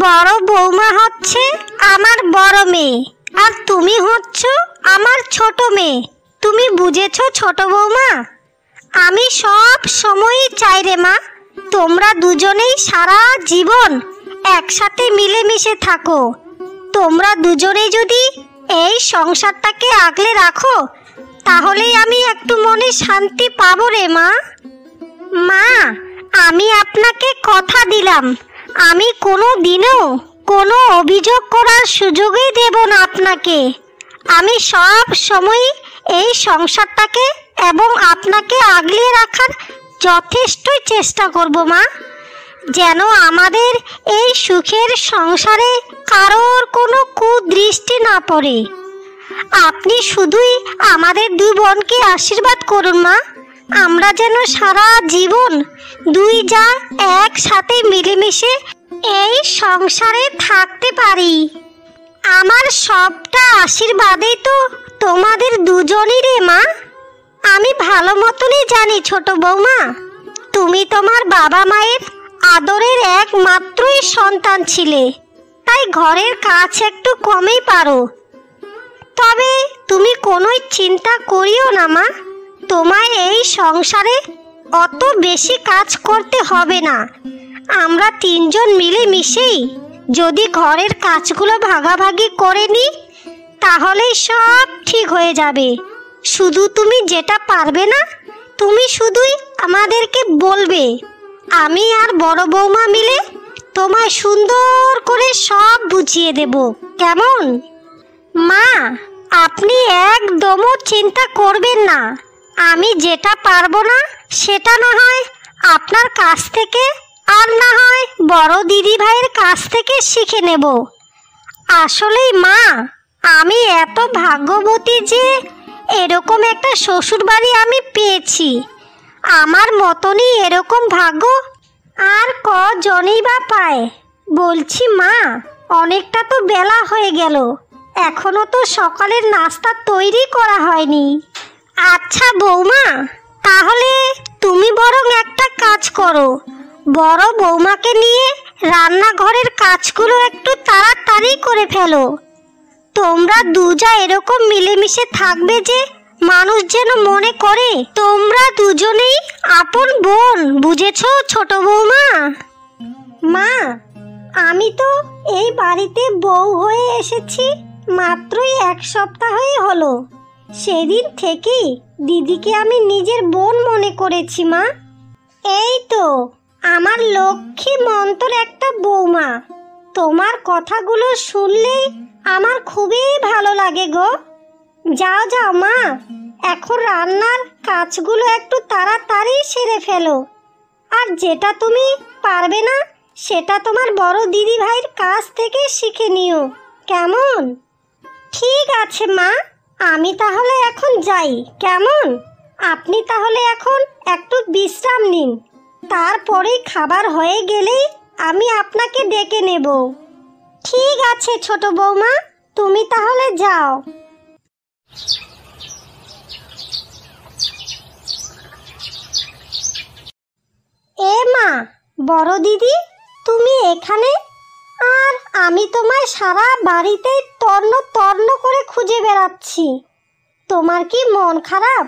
বড় বৌমা হচ্ছে আমার বড় মেয়ে, আর তুমি হচ্ছ আমার ছোট মেয়ে। তুমি বুঝেছো ছোট বৌমা? আমি সব সময়ই চাই রে মা, তোমরা দুজনেই সারা জীবন একসাথে মিলেমিশে থাকো। তোমরা দুজনেই যদি এই সংসারটাকে আগলে রাখো, তাহলেই আমি একটু মনে শান্তি পাবো রে মা। মা, আমি আপনাকে কথা দিলাম, আমি কোনো দিনও কোনো অভিযোগ করার সুযোগই দেব না আপনাকে। আমি সব সময় এই সংসারটাকে এবং আপনাকে আগলে রাখার যথেষ্টই চেষ্টা করব মা, যেন আমাদের এই সুখের সংসারে কারোর কোনো কুদৃষ্টি না পড়ে। আপনি শুধুই আমাদের দুই বোনকে আশীর্বাদ করুন মা, আমরা যেন সারা জীবন দুই যা একসাথে মিলেমিশে এই সংসারে থাকতে পারি। আমার সবটা আশীর্বাদেই তো তোমাদের দুজনই রে মা। আমি ভালো মতনই জানি ছোট বৌমা, তুমি তোমার বাবা মায়ের আদরের একমাত্রই সন্তান ছিলে, তাই ঘরের কাজ একটু কমই পারো। তবে তুমি কোনোই চিন্তা করিও না মা, তোমায় এই সংসারে অত বেশি কাজ করতে হবে না। আমরা তিনজন মিলে মিশেই যদি ঘরের কাজগুলো ভাগাভাগি করে নিই, তাহলেই সব ঠিক হয়ে যাবে। শুধু তুমি যেটা পারবে না, তুমি শুধুই আমাদেরকে বলবে, আমি আর বড় বৌমা মিলে তোমায় সুন্দর করে সব বুঝিয়ে দেব, কেমন? মা, আপনি একদমও চিন্তা করবেন না। আমি যেটা পারবো না সেটা না হয় আপনার কাছ থেকে আর না হয় বড় দিদি ভাইয়ের কাছ থেকে শিখে নেব। আসলেই মা, আমি এত ভাগ্যবতী যে এরকম একটা শ্বশুর বাড়ি আমি পেয়েছি। আমার মতনই এরকম ভাগ্য আর কজনই বা পায়। বলছি মা, অনেকটা তো বেলা হয়ে গেল, এখনো তো সকালের নাস্তা তৈরি করা হয়নি। আচ্ছা বৌমা, তাহলে তুমি বরং একটা কাজ করো, বড় বৌমাকে নিয়ে রান্নাঘরের কাজগুলো একটু তাড়াতাড়ি করে ফেলো। তোমরা দুজা এরকম মিলেমিশে থাকবে যে মানুষ যেন মনে করে তোমরা দুজনেই আপন বোন, বুঝেছো ছোট বৌমা? মা, আমি তো এই বাড়িতে বউ হয়ে এসেছি মাত্রই 1 সপ্তাহই হলো। সেদিন থেকেই দিদিকে আমি নিজের বোন মনে করেছি মা। এই তো আমার লক্ষ্মী মন্তর একটা বৌমা। তোমার কথাগুলো শুনলেই আমার খুবই ভালো লাগে গো। যাও যাও মা, এখন রান্নার কাজগুলো একটু তাড়াতাড়ি সেরে ফেলো। আর যেটা তুমি পারবে না সেটা তোমার বড় দিদি ভাইয়ের কাছ থেকে শিখে নিও, কেমন? ঠিক আছে মা, আমি তাহলে এখন যাই, কেমন? আপনি তাহলে এখন একটু বিশ্রাম নিন, তারপরেই খাবার হয়ে গেলেই আমি আপনাকে ডেকে নেব। ঠিক আছে ছোট বৌমা, তুমি তাহলে যাও। এ মা, বড় দিদি, তুমি এখানে? আর আমি তোমায় সারা বাড়িতে তন্ন তন্ন করে খুঁজে বেড়াচ্ছি। তোমার কি মন খারাপ?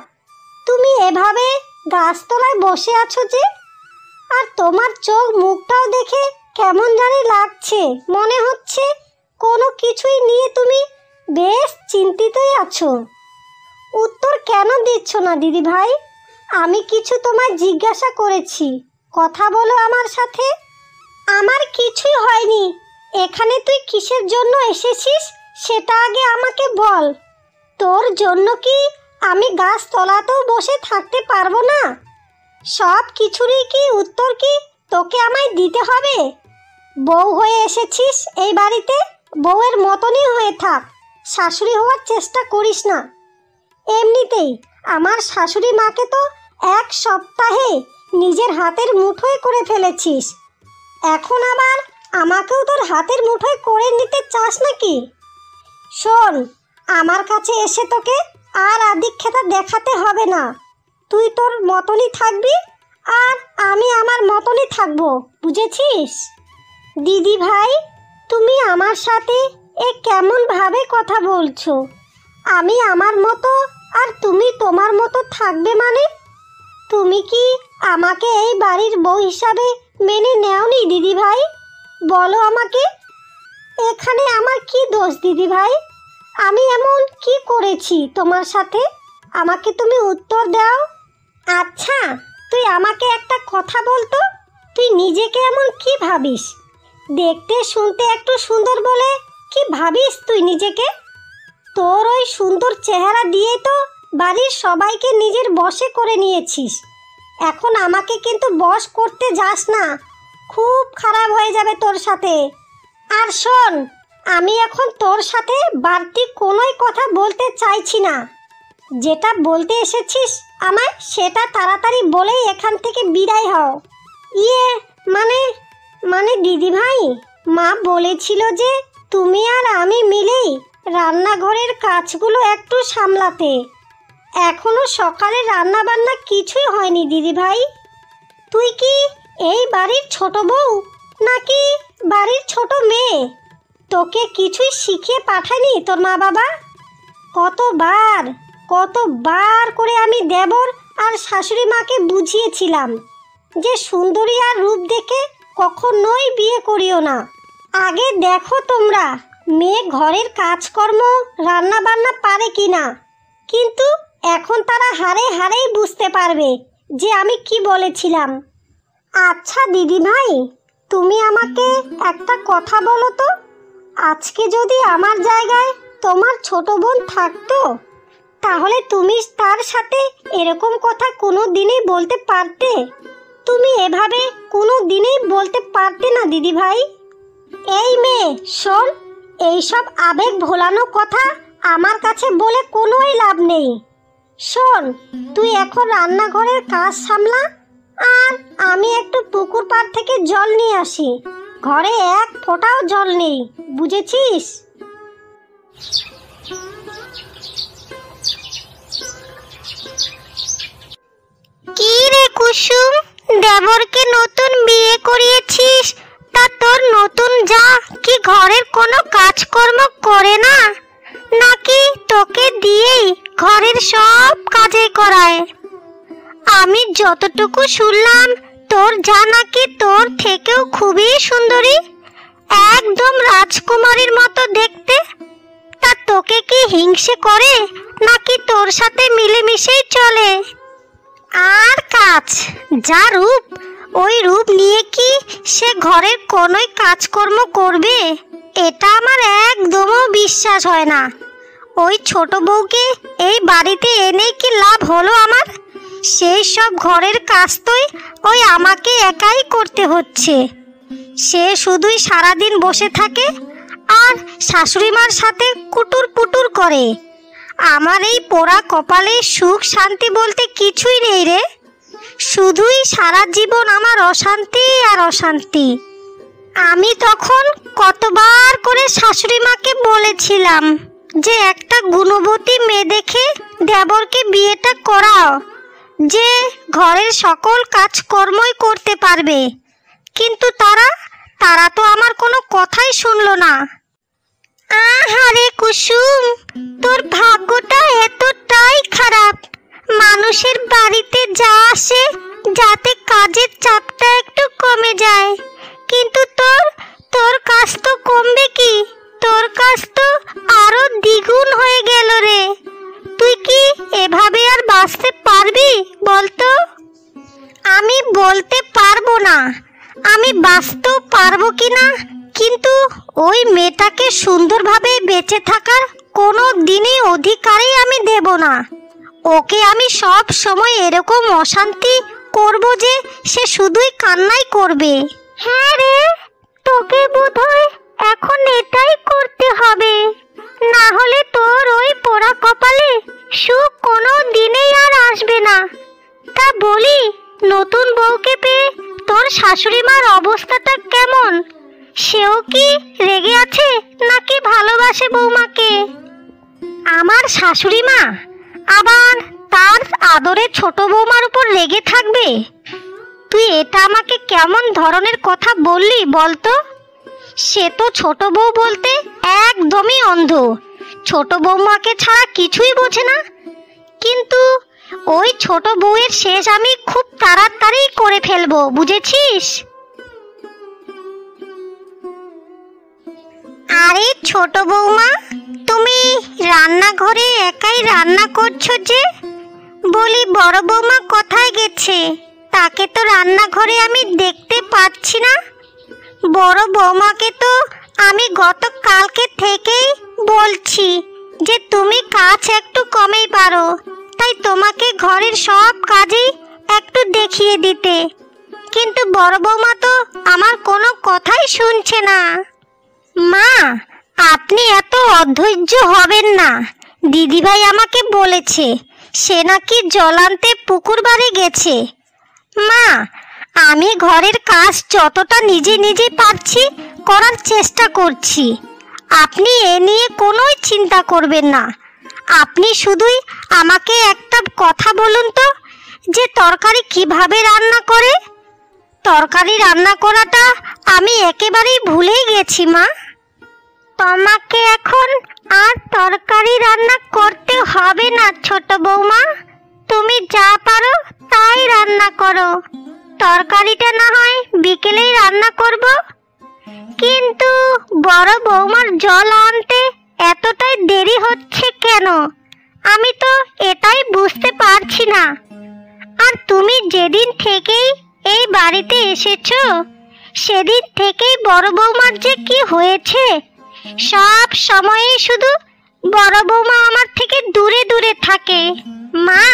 তুমি এভাবে গাছতলায় বসে আছো যে? আর তোমার চোখ মুখটাও দেখে কেমন জানি লাগছে, মনে হচ্ছে কোনো কিছুই নিয়ে তুমি বেশ চিন্তিতই আছো। উত্তর কেন দিচ্ছ না দিদি ভাই? আমি কিছু তোমায় জিজ্ঞাসা করেছি, কথা বলো আমার সাথে। আমার কিছুই হয়নি। এখানে তুই কিসের জন্য এসেছিস সেটা আগে আমাকে বল। তোর জন্য কি আমি গাছতলাতেও বসে থাকতে পারবো না? সব কিছুরই কি উত্তর কি তোকে আমায় দিতে হবে? বউ হয়ে এসেছিস এই বাড়িতে, বউয়ের মতনই হয়ে থাক, শাশুড়ি হওয়ার চেষ্টা করিস না। এমনিতেই আমার শাশুড়ি মাকে তো 1 সপ্তাহে নিজের হাতের মুঠোয় করে ফেলেছিস, এখন আবার আমাকেও তোর হাতের মুঠোয় করে নিতে চাস নাকি? শোন, আমার কাছে এসে তোকে আর আদিক্ষেতা দেখাতে হবে না। তুই তোর মতনই থাকবি আর আমি আমার মতনই থাকবো, বুঝেছিস? দিদি ভাই, তুমি আমার সাথে কেমন ভাবে কথা বলছো? আমি আমার মতো আর তুমি তোমার মতো থাকবে মানে? তুমি কি আমাকে এই বাড়ির বউ হিসাবে মেনে নেওনি দিদি ভাই? বলো আমাকে, এখানে আমার কি দোষ দিদি ভাই? আমি এমন কি করেছি তোমার সাথে? আমাকে তুমি উত্তর দাও। আচ্ছা, তুই আমাকে একটা কথা বলতো, তুই নিজেকে এমন কি ভাবিস? দেখতে শুনতে একটু সুন্দর বলে কি ভাবিস তুই নিজেকে? তোর ওই সুন্দর চেহারা দিয়ে তো বাড়ির সবাইকে নিজের বশে করে নিয়েছিস। এখন আমাকে কিন্তু বশ করতে যাস না, খুব খারাপ হয়ে যাবে তোর সাথে। আর শোন, আমি এখন তোর সাথে বাড়তি কোনোই কথা বলতে চাইছি না। যেটা বলতে এসেছিস আমায় সেটা তাড়াতাড়ি বলেই এখান থেকে বিদায় হও। মানে দিদি ভাই, মা বলেছিল যে তুমি আর আমি মিলেই রান্নাঘরের কাজগুলো একটু সামলাতে। এখনো সকালে রান্না বান্না কিছুই হয়নি দিদি ভাই। তুই কি এই বাড়ির ছোট বউ নাকি বাড়ির ছোট মেয়ে? তোকে কিছুই শিখিয়ে পাঠায়নি তোর মা বাবা? কতবার করে আমি দেবর আর শাশুড়ি মাকে বুঝিয়েছিলাম যে সুন্দরী আর রূপ দেখে কখনোই বিয়ে করিও না। আগে দেখো তোমরা মেয়ে ঘরের কাজকর্ম রান্না বান্না পারে কিনা। কিন্তু এখন তারা হারেই বুঝতে পারবে যে আমি কি বলেছিলাম। আচ্ছা দিদি ভাই, তুমি আমাকে একটা কথা বলো তো, আজকে যদি আমার জায়গায় তোমার ছোট বোন থাকতো তাহলে তুমি তার সাথে এরকম কথা কোনো দিনই বলতে পারতে? তুমি এভাবে কোনো দিনই বলতে পারতে না দিদি ভাই। এই মেয়ে শোন, এইসব আবেগ ভোলানো কথা আমার কাছে বলে কোনোই লাভ নেই। শোন, তুই এখন রান্নাঘরের কাজ সামলা, আর আমি একটু পুকুর পাড় থেকে জল নিয়ে আসি। ঘরে এক ফোঁটাও জল নেই, বুঝেছিস? কি রে কুসুম, দেবরকে নতুন বিয়ে করিয়েছিস, তা তোর নতুন যা কি ঘরের কোনো কাজকর্ম করে না, নাকি তোকে দিয়েই ঘরের সব কাজে করায়? আমি যতটুকু শুনলাম তোর যা নাকি তোর থেকেও খুবই সুন্দরী, একদম রাজকুমারীর মতো দেখতে। তা তোকে কি হিংসে করে নাকি তোর সাথে মিলেমিশেই চলে? আর কাজ, যা রূপ, ওই রূপ নিয়ে কি সে ঘরের কোনোই কাজকর্ম করবে? এটা আমার একদমও বিশ্বাস হয় না। ওই ছোট বউকে এই বাড়িতে এনে কি লাভ হলো আমার? সেই সব ঘরের কাজ তোই ওই আমাকে একাই করতে হচ্ছে। সে শুধুই সারাদিন বসে থাকে আর শাশুড়িমার সাথে কুটুর পুটুর করে। আমার এই পোড়া কপালে সুখ শান্তি বলতে কিছুই নেই রে। শুধুই সারা জীবন আমার অশান্তি আর অশান্তি। আমি তখন কতবার করে শাশুড়ি মাকে বলেছিলাম যে একটা গুণবতী মেয়ে দেখে দেবরকে বিয়েটা করাও, যে ঘরের সকল কাজকর্মই করতে পারবে। কিন্তু তারা তো আমার কোনো কথাই শুনলো না। আহারে কুসুম, তোর ভাগ্যটা এতটাই খারাপ। মানুষের বাড়িতে যা আসে যাতে কাজের চাপটা একটু কমে যায়, কিন্তু তোর কাজ তো কমবে কি? তোর কাজ তো আরো দ্বিগুণ হয়ে গেল রে। তুই কি এভাবে আর বাঁচতে পারবি বলতো? আমি বলতে পারবো না আমি বাঁচতেও পারবো কিনা, কিন্তু ওই মেয়েটাকে সুন্দরভাবে বেঁচে থাকার কোনো দিনই অধিকারই আমি দেব না। ওকে আমি সব সময় এরকম অশান্তি করব যে সে শুধুই কান্নাই করবে। হ্যাঁ রে, তোকে বোধহয় এখন এটাই করতে হবে, না হলে তোর ওই পোড়া কপালে সুখ কোনো দিনেই আর আসবে না। তা বলি, নতুন বউকে পেয়ে তোর শাশুড়ি মার অবস্থাটা কেমন? সেও কি রেগে আছে নাকি ভালোবাসে বৌমাকে? আমার শাশুড়ি মা আবার তার আদরের ছোট বৌমার উপর রেগে থাকবে? তুই এটা আমাকে কেমন ধরনের কথা বললি বলতো? সে তো ছোট বউ বলতে একদমই অন্ধ, ছোট বৌমাকে ছাড়া কিছুই বোঝে না। কিন্তু ওই ছোট বউয়ের শেষ আমি খুব তাড়াতাড়ি করে ফেলবো, বুঝেছিস? আরে ছোট বৌমা, তুমি রান্নাঘরে একাই রান্না করছো যে? বলি বড় বৌমা কোথায় গেছে? তাকে তো রান্নাঘরে আমি দেখতে পাচ্ছি না। বড় বৌমাকে তো আমি গতকালকে থেকেই বলছি যে তুমি কাজ একটু কমেই পারো, তাই তোমাকে ঘরের সব কাজই একটু দেখিয়ে দিতে। কিন্তু বড় বৌমা তো আমার কোনো কথাই শুনছে না। মা, আপনি এত অধৈর্য হবেন না। দিদিভাই আমাকে বলেছে সে নাকি জল আনতে পুকুর বাড়ি গেছে। মা, আমি ঘরের কাজ যতটা নিজে নিজে পারছি করার চেষ্টা করছি। আপনি এ নিয়ে কোনোই চিন্তা করবেন না। আপনি শুধুই আমাকে একটা কথা বলুন তো, যে তরকারি কিভাবে রান্না করে? তরকারি রান্না করাটা আমি একেবারেই ভুলেই গেছি মা। তোমাকে এখন আর তরকারি রান্না করতে হবে না ছোট বৌমা, তুমি যা পারো তাই রান্না করো। তরকারিটা না হয় বিকেলেই রান্না করব। কিন্তু বড় বৌমার জল আনতে এতটাই দেরি হচ্ছে কেন? আমি তো এটাই বুঝতে পারছি না। আর তুমি যেদিন থেকেই এই বাড়িতে এসেছো সেদিন থেকেই বড় বৌমার যে কি হয়েছে, সব সময়ই শুধু বড় বৌমা আমার থেকে দূরে দূরে থাকে। মা,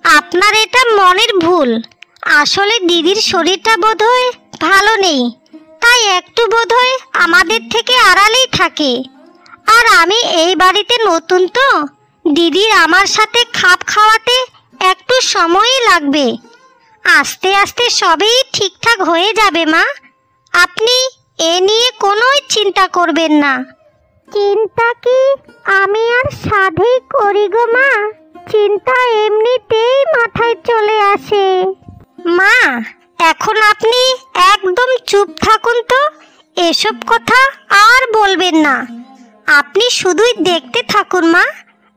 আপনার এটা মনের ভুল। আসলে দিদির শরীরটা বোধহয় ভালো নেই, তাই একটু বোধহয় আমাদের থেকে আড়ালেই থাকে। আর আমি এই বাড়িতে নতুন তো, দিদির আমার সাথে খাপ খাওয়াতে একটু সময়ই লাগবে। আস্তে আস্তে সবই ঠিকঠাক হয়ে যাবে মা, আপনি এ নিয়ে কোনোই চিন্তা করবেন না। চিন্তা কি আমি আর সাধেই করি গো মা? চিন্তা এমনিতেই মাথায় চলে আসে। মা, এখন আপনি একদম চুপ থাকুন তো, এসব কথা আর বলবেন না। আপনি শুধুই দেখতে থাকুন মা,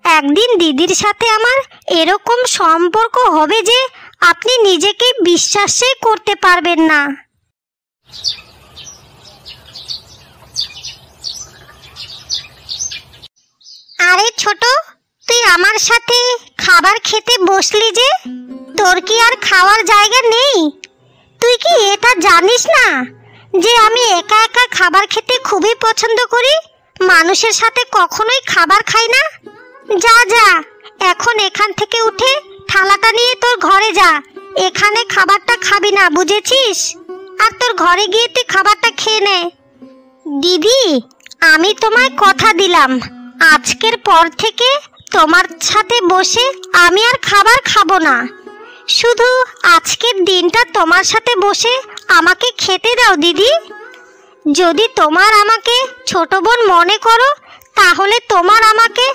একদিন দিদির সাথে আমার এরকম সম্পর্ক হবে যে আপনি নিজেকে বিশ্বাসই করতে পারবেন না। আরে ছোট, তুই আমার সাথে খাবার খেতে বসলি যে, তোর কি আর খাওয়ার জায়গা নেই? তুই কি এটা জানিস না যে আমি একা একা খাবার খেতে খুবই পছন্দ করি? মানুষের সাথে কখনোই খাবার খাই না। যা যা, এখন এখান থেকে উঠে থালাটা নিয়ে তোর ঘরে যা। এখানে খাবারটা খাবি না, বুঝেছিস? আর তোর ঘরে গিয়ে তুই খাবারটা খেয়ে নে। দিদি, আমি তোমায় কথা দিলাম, আজকের পর থেকে তোমার সাথে বসে আমি আর খাবার খাবো না। শুধু আজকের দিনটা তোমার সাথে বসে আমাকে খেতে দাও দিদি। যদি তোমার আমাকে ছোট বোন মনে করো, তাহলে তোমার আমাকে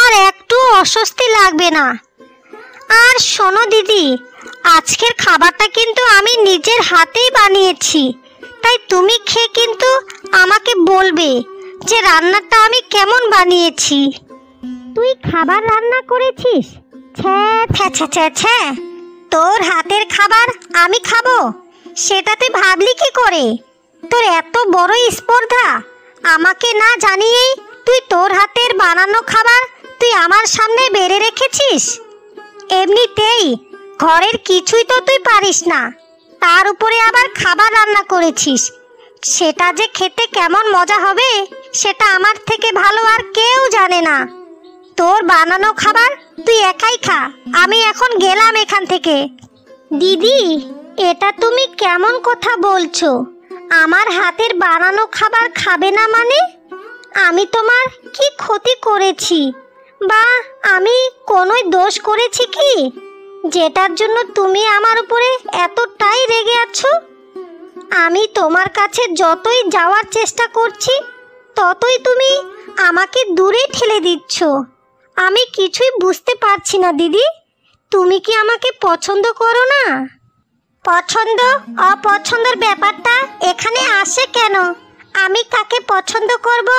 আর একটু অস্বস্তি লাগবে না। আর শোনো দিদি, আজকের খাবারটা কিন্তু আমি নিজের হাতেই বানিয়েছি, তাই তুমি খেয়ে কিন্তু আমাকে বলবে যে রান্নাটা আমি কেমন বানিয়েছি। তুই খাবার রান্না করেছিস? ছ্যা ছ্যা ছ্যা ছ্যা, তোর হাতের খাবার আমি খাবো সেটা তুই ভাবলি কি করে? তোর এত বড় স্পর্ধা, আমাকে না জানিয়েই তুই তোর হাতের বানানো খাবার তুই আমার সামনে বেড়ে রেখেছিস। এমনিতেই ঘরের কিছুই তো তুই পারিস না, তার উপরে আবার খাবার রান্না করেছিস। সেটা যে খেতে কেমন মজা হবে সেটা আমার থেকে ভালো আর কেউ জানে না। তোর বানানো খাবার তুই একাই খা, আমি এখন গেলাম এখান থেকে। দিদি, এটা তুমি কেমন কথা বলছো? আমার হাতের বানানো খাবার খাবে না মানে? আমি তোমার কি ক্ষতি করেছি, বা আমি কোনো দোষ করেছি কি যেটার জন্য তুমি আমার উপরে এতটাই রেগে আছো? আমি তোমার কাছে যতই যাওয়ার চেষ্টা করছি ততই তুমি আমাকে দূরে ঠেলে দিচ্ছ। আমি কিছুই বুঝতে পারছি না দিদি, তুমি কি আমাকে পছন্দ করো না? পছন্দ অপছন্দের ব্যাপারটা এখানে আসে কেন? আমি কাকে পছন্দ করব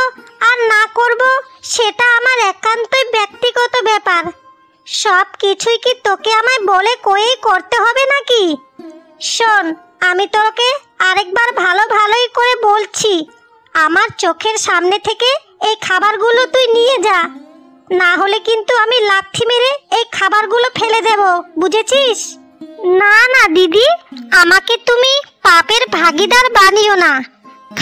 আর না করব সেটা আমার একান্তই ব্যক্তিগত ব্যাপার। সব কিছুই কি তোকে আমায় বলে কয়েই করতে হবে নাকি? শোন, আমি তোকে আরেকবার ভালোই করে বলছি, আমার চোখের সামনে থেকে এই খাবারগুলো তুই নিয়ে যা, না হলে কিন্তু আমি লাথি মেরে এই খাবারগুলো ফেলে দেব, বুঝেছিস? না না দিদি, আমাকে তুমি পাপের ভাগীদার বানিও না।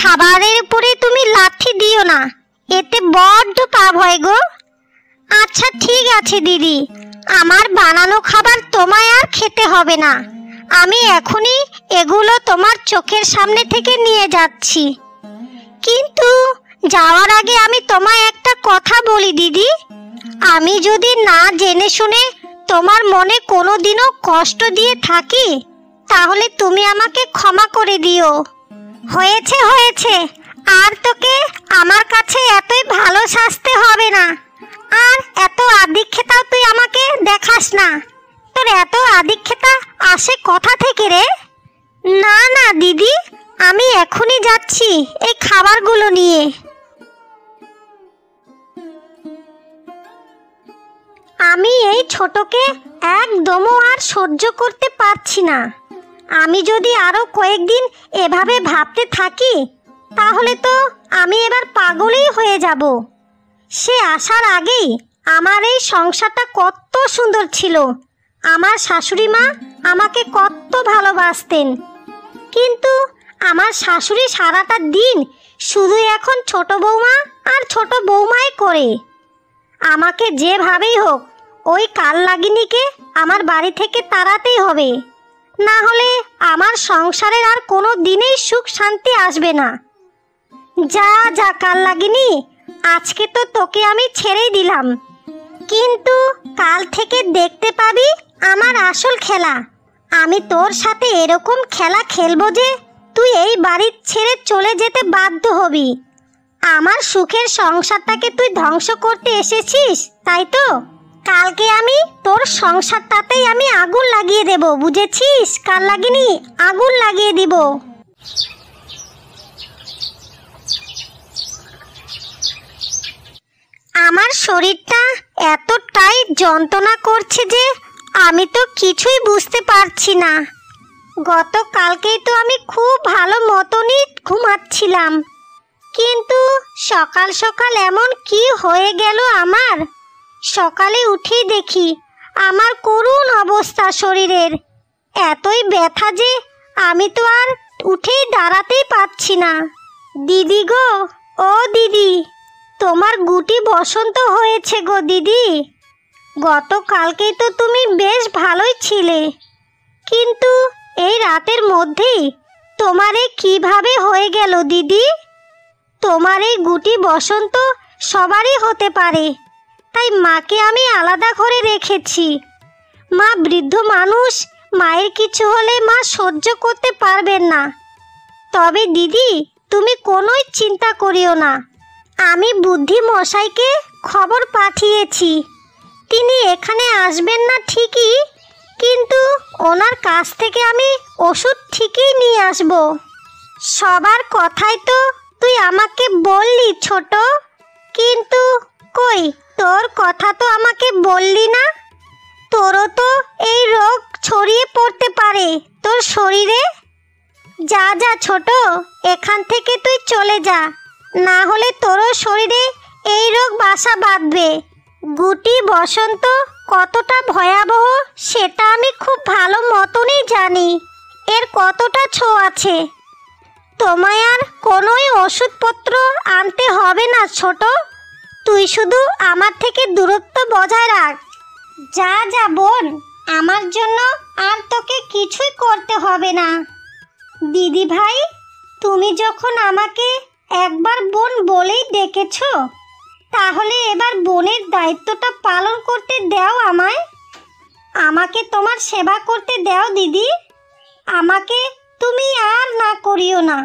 খাবারের উপরে তুমি লাথি দিও না, এতে বড্ড পাপ হয় গো। আচ্ছা ঠিক আছে দিদি, আমার বানানো খাবার তোমায় আর খেতে হবে না। আমি এখনই এগুলো তোমার চোখের সামনে থেকে নিয়ে যাচ্ছি। কিন্তু যাওয়ার আগে আমি তোমায় একটা কথা বলি দিদি, আমি যদি না জেনে শুনে তোমার মনে কোনোদিনও কষ্ট দিয়ে থাকি, তাহলে তুমি আমাকে ক্ষমা করে দিও। হয়েছে হয়েছে, আর তোকে আমার কাছে এতই ভালো সাজতে হবে না, আর এত আদিক্ষেতাও তুই আমাকে দেখাস না। তোর এত আদিক্ষেতা আসে কথা থেকে রে? না না দিদি, আমি এখনই যাচ্ছি এই খাবারগুলো নিয়ে। আমি এই ছোটকে একদমও আর সহ্য করতে পারছি না। আমি যদি আরো কয়েকদিন এভাবে ভাবতে থাকি, তাহলে তো আমি এবার পাগলই হয়ে যাব। সে আসার আগেই আমার এই সংসারটা কত সুন্দর ছিল, আমার শাশুড়ি মা আমাকে কত ভালোবাসতেন। কিন্তু আমার শাশুড়ি সারাটা দিন শুধু এখন ছোট বৌমা আর ছোট বৌমাই করে। আমাকে যেভাবেই হোক ওই কালনাগিনীকে আমার বাড়ি থেকে তাড়াতেই হবে, না হলে আমার সংসারের আর কোনো দিনেই সুখ শান্তি আসবে না। যা যা কালনাগিনী, আজকে তো তোকে আমি ছেড়েই দিলাম, কিন্তু কাল থেকে দেখতে পাবি আমার আসল খেলা। আমি তোর সাথে এরকম খেলা খেলবো যে তুই এই বাড়ি ছেড়ে চলে যেতে বাধ্য হবি। আমার সুখের সংসারটাকে তুই ধ্বংস করতে এসেছিস, তাই তো? কালকে আমি তোর সংসারটাতেই আমি আগুন লাগিয়ে দেব, বুঝেছিস কালনাগিনী? আগুন লাগিয়ে দিব। আমার শরীরটা এতটাই যন্ত্রণা করছে যে আমি তো কিছুই বুঝতে পারছি না। গতকালকেই তো আমি খুব ভালো মতনই ঘুমাচ্ছিলাম, কিন্তু সকাল সকাল এমন কি হয়ে গেল আমার? সকালে উঠেই দেখি আমার করুণ অবস্থা শরীরের, এতই ব্যথা যে আমি তো আর উঠেই দাঁড়াতেই পারছি না। দিদি গো, ও দিদি, তোমার গুটি বসন্ত হয়েছে গো দিদি। গতকালকেই তো তুমি বেশ ভালোই ছিলে, কিন্তু এই রাতের মধ্যেই তোমার এই কীভাবে হয়ে গেল দিদি? তোমার এই গুটি বসন্ত সবারই হতে পারে, তাই মাকে আমি আলাদা ঘরে রেখেছি। মা বৃদ্ধ মানুষ, মায়ের কিছু হলে মা সহ্য করতে পারবেন না। তবে দিদি, তুমি কোনোই চিন্তা করিও না, আমি বুদ্ধি মশাইকে খবর পাঠিয়েছি। তিনি এখানে আসবেন না ঠিকই, কিন্তু ওনার কাছ থেকে আমি ওষুধ ঠিকই নিয়ে আসব। সবার কথাই তো তুই আমাকে বললি ছোট, কিন্তু কই তোর কথা তো আমাকে বললি না। তোরও তো এই রোগ ছড়িয়ে পড়তে পারে তোর শরীরে। যা যা ছোট, এখান থেকে তুই চলে যা, না হলে তোরও শরীরে এই রোগ বাসা বাঁধবে। গুটি বসন্ত কতটা ভয়াবহ সেটা আমি খুব ভালো মতনই জানি, এর কতটা ছোঁয়া আছে। তোমায় আর কোনোই ওষুধপত্র আনতে হবে না ছোট, তুই শুধু আমার থেকে দূরত্ব বজায় রাখ। যা যা বোন, আমার জন্য আর তোকে কিছুই করতে হবে না। দিদি ভাই, তুমি যখন আমাকে একবার বোন বলেই ডেকেছো, তাহলে এবার বোনের দায়িত্বটা পালন করতে দাও আমায়। আমাকে তোমার সেবা করতে দাও দিদি। আমাকে তুমি আর না করিও না,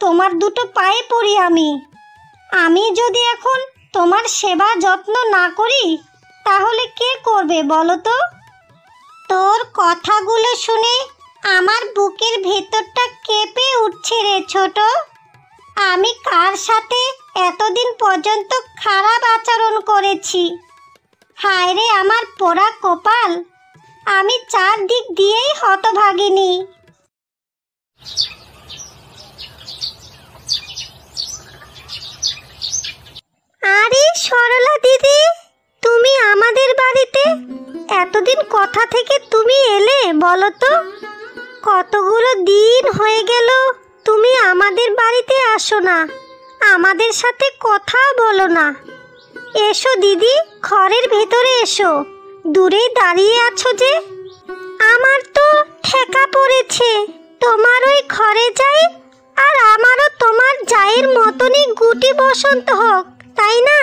তোমার দুটো পায়ে পড়ি আমি। আমি যদি এখন তোমার সেবা যত্ন না করি, তাহলে কে করবে বলো তো? তোর কথাগুলো শুনে আমার বুকের ভেতরটা কেঁপে উঠছে রে ছোট। আমি কার সাথে এতদিন পর্যন্ত খারাপ আচরণ করেছি? হায় রে আমার পোড়া কপাল, আমি চারদিক দিয়েই হতভাগিনী। আরে সরলা দিদি, তুমি আমাদের বাড়িতে এতদিন কথা থেকে তুমি এলে বলো তো? কতগুলো দিন হয়ে গেল তুমি আমাদের বাড়িতে আসো না, আমাদের সাথে কথা বলো না। এসো দিদি, ঘরের ভেতরে এসো, দূরেই দাঁড়িয়ে আছো যে। আমার তো ঠেকা পড়েছে তোমার ওই ঘরে যাই, আর আমারও তোমার জায়ের মতনই গুটি বসন্ত হোক, তাই না?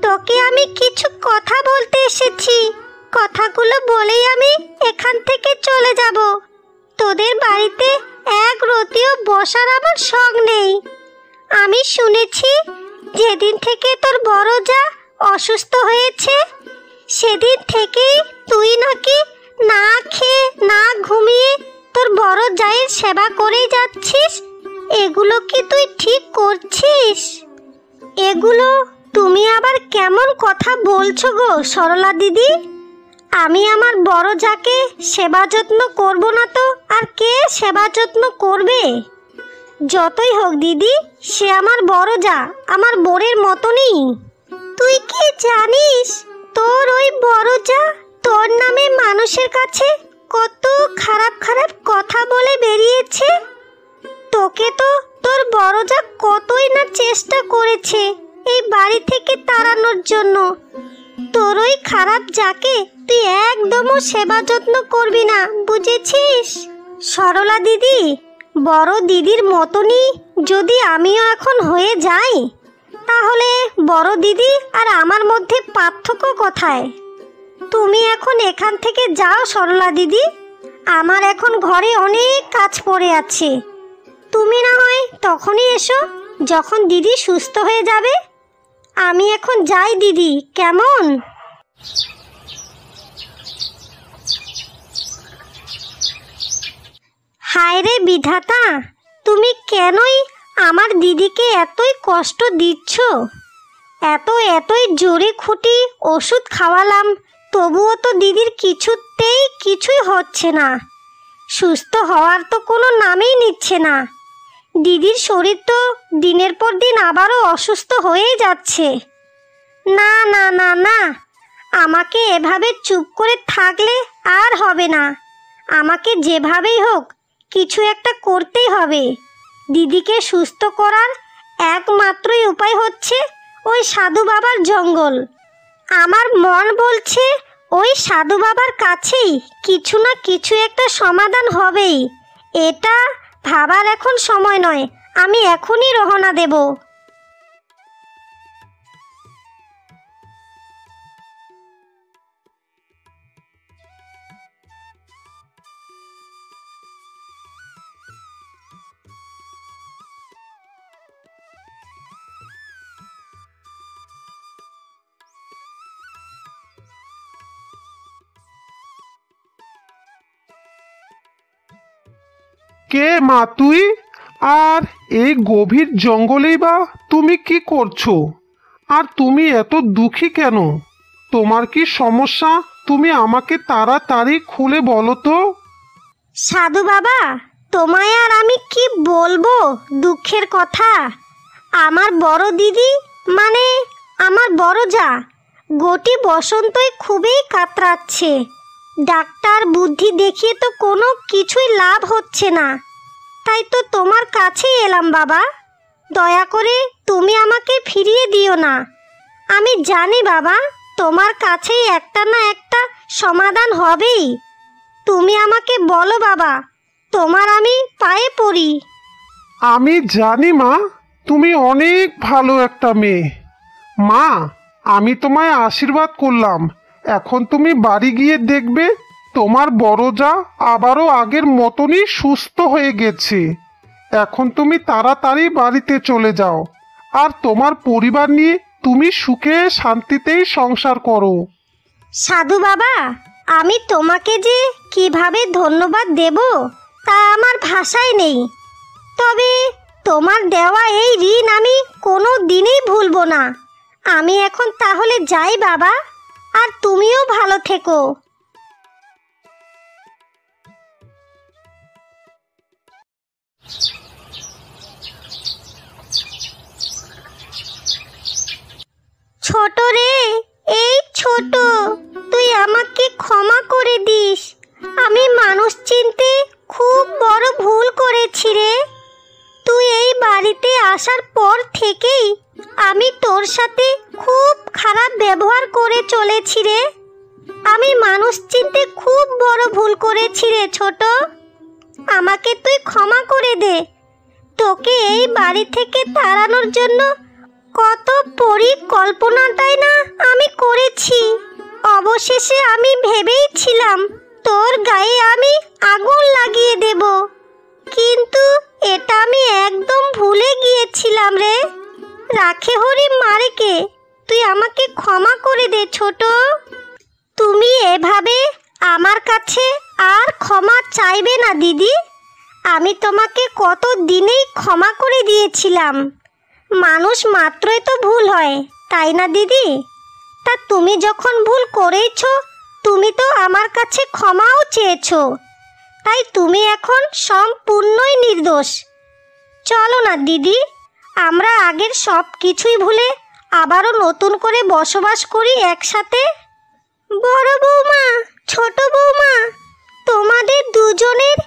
তোকে আমি কিছু কথা বলতে এসেছি, কথাগুলো বলেই আমি এখান থেকে চলে যাব। তোদের বাড়িতে এক রতিও বসার আমার শখ নেই। আমি শুনেছি যেদিন থেকে তোর বড় যা অসুস্থ হয়েছে সেদিন থেকেই তুই নাকি না খেয়ে না ঘুমিয়ে তোর বড় জায়ের সেবা করেই যাচ্ছিস। এগুলো কি তুই ঠিক করছিস? এগুলো তুমি আবার কেমন কথা বলছো গো সরলা দিদি? আমি আমার বড় যাকে সেবা যত্ন করব না তো আর কে সেবা যত্ন করবে? যতই হোক দিদি, সে আমার বড় যা, আমার বোনের মতনই। তুই কি জানিস তোর ওই বড় যা তোর নামে মানুষের কাছে কত খারাপ খারাপ কথা বলে বেরিয়েছে? তোকে তো তোর বড় যা কতই না চেষ্টা করেছে এই বাড়ি থেকে তাড়ানোর জন্য। তোর ওই খারাপ যাকে তুই একদমও সেবা যত্ন করবি না, বুঝেছিস? সরলা দিদি, বড় দিদির মতনই যদি আমিও এখন হয়ে যাই, তাহলে বড় দিদি আর আমার মধ্যে পার্থক্য কোথায়? তুমি এখন এখান থেকে যাও সরলা দিদি, আমার এখন ঘরে অনেক কাজ পড়ে আছে। তুমি না হয় তখনই এসো যখন দিদি সুস্থ হয়ে যাবে। আমি এখন যাই দিদি, কেমন? হায় রে বিধাতা, তুমি কেনই আমার দিদিকে এতই কষ্ট দিচ্ছ? এতই জোরে খুঁটি ওষুধ খাওয়ালাম, তবুও তো দিদির কিছুই হচ্ছে না। সুস্থ হওয়ার তো কোনো নামই নিচ্ছে না। দিদির শরীর তো দিনের পর দিন আবারও অসুস্থ হয়েই যাচ্ছে। না না না না, আমাকে এভাবে চুপ করে থাকলে আর হবে না। আমাকে যেভাবেই হোক কিছু একটা করতেই হবে। দিদিকে সুস্থ করার একমাত্রই উপায় হচ্ছে ওই সাধু বাবার জঙ্গল। আমার মন বলছে ওই সাধু বাবার কাছেই কিছু না কিছু একটা সমাধান হবেই। এটা ভাবার এখন সময় নয়, আমি এখনই রওনা দেব। কে মা তুই? আর এই গভীর জঙ্গলেই বা তুমি কি করছো? আর তুমি এত দুঃখী কেন? তোমার কি সমস্যা? তুমি আমাকে তাড়াতাড়ি খুলে বলো তো। সাধু বাবা, তোমায় আর আমি কি বলবো দুঃখের কথা। আমার বড় দিদি, মানে আমার বড় যা, গটি বসন্তই খুবই কাতরাচ্ছে। ডাক্তার বুদ্ধি দেখিয়ে তো কোনো কিছুই লাভ হচ্ছে না। তাই তো তোমার কাছেই এলাম বাবা। দয়া করে তুমি আমাকে ফিরিয়ে দিও না। আমি জানি বাবা, তোমার কাছেই একটা না একটা সমাধান হবেই। তুমি আমাকে বলো বাবা, তোমার আমি পায়ে পড়ি। আমি জানি মা, তুমি অনেক ভালো একটা মেয়ে। মা, আমি তোমায় আশীর্বাদ করলাম। এখন তুমি বাড়ি গিয়ে দেখবে তোমার বড় যা আবারও আগের মতনই সুস্থ হয়ে গেছে। এখন তুমি তাড়াতাড়ি বাড়িতে চলে যাও, আর তোমার পরিবার নিয়ে তুমি সুখে শান্তিতেই সংসার করো। সাধু বাবা, আমি তোমাকে যে কিভাবে ধন্যবাদ দেব তা আমার ভাষায় নেই। তবে তোমার দেওয়া এই ঋণ আমি কোনো দিনই ভুলবো না। আমি এখন তাহলে যাই বাবা, আর তুমিও ভালো থেকো। ছোট রে, এই ছোট, তুই আমাকে ক্ষমা করে দিস। আমি মানুষ চিনতে খুব বড় ভুল করেছি রে। তুই এই বাড়িতে আসার পর থেকেই আমি তোর সাথে খুব খারাপ ব্যবহার করে চলেছি রে। আমি মানুষ চিনতে খুব বড় ভুল করেছি রে ছোট। আমাকে তুই ক্ষমা করে দে। তোকে এই বাড়ি থেকে তাড়ানোর জন্য কত পরিকল্পনাটাই না আমি করেছি। অবশেষে আমি ভেবেইছিলাম তোর গায়ে আমি আগুন লাগিয়ে দেব, কিন্তু এটা আমি একদম ভুলে গিয়েছিলাম রে। রাখে হরি মারেকে, তুই আমাকে ক্ষমা করে দে ছোট। তুমি এভাবে আমার কাছে আর ক্ষমা চাইবে না দিদি। আমি তোমাকে কত দিনেই ক্ষমা করে দিয়েছিলাম। মানুষ মাত্রই তো ভুল হয়, তাই না দিদি? তা তুমি যখন ভুল করেছো, তুমি তো আমার কাছে ক্ষমাও চেয়েছো, তাই তুমি এখন সম্পূর্ণই নির্দোষ। চলো না দিদি, আমরা আগের সব কিছুই ভুলে আবারও নতুন করে বসবাস করি একসাথে। বড় বৌমা, ছোট বৌমা, তোমাদের দুজনের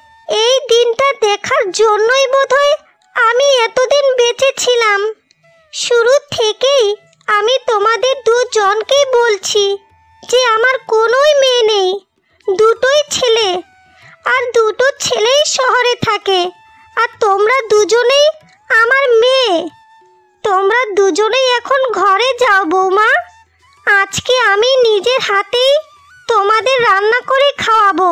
এই দিনটা দেখার জন্যই বোধহয় আমি এতদিন বেঁচে ছিলাম। শুরু থেকেই আমি তোমাদের দুজনকেই বলছি যে আমার কোনোই মেয়ে নেই, দুটোই ছেলে, আর দুটো ছেলেই শহরে থাকে, আর তোমরা দুজনেই আমার মেয়ে। তোমরা দুজনেই এখন ঘরে যাও বৌমা। আজকে আমি নিজের হাতেই তোমাদের রান্না করে খাওয়াবো।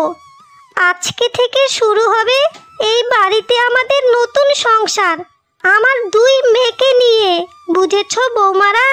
আজকে থেকে শুরু হবে এই বাড়িতে আমাদের নতুন সংসার, আমার দুই মেয়েকে নিয়ে। বুঝেছো বৌমারা?